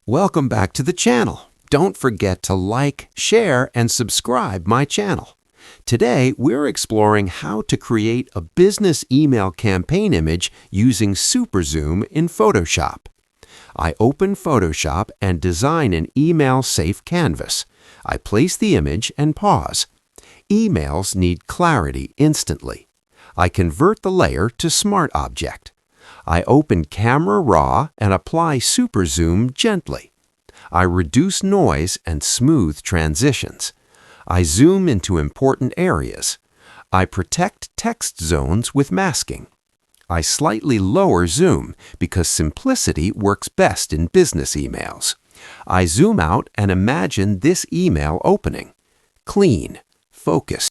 Welcome back to the channel. Don't forget to like, share, and subscribe my channel. Today, we're exploring how to create a business email campaign image using Super Zoom in Photoshop. I open Photoshop and design an email-safe canvas. I place the image and pause. Emails need clarity instantly. I convert the layer to Smart Object. I open Camera Raw and apply Super Zoom gently. I reduce noise and smooth transitions. I zoom into important areas. I protect text zones with masking. I slightly lower zoom because simplicity works best in business emails. I zoom out and imagine this email opening. Clean, focused.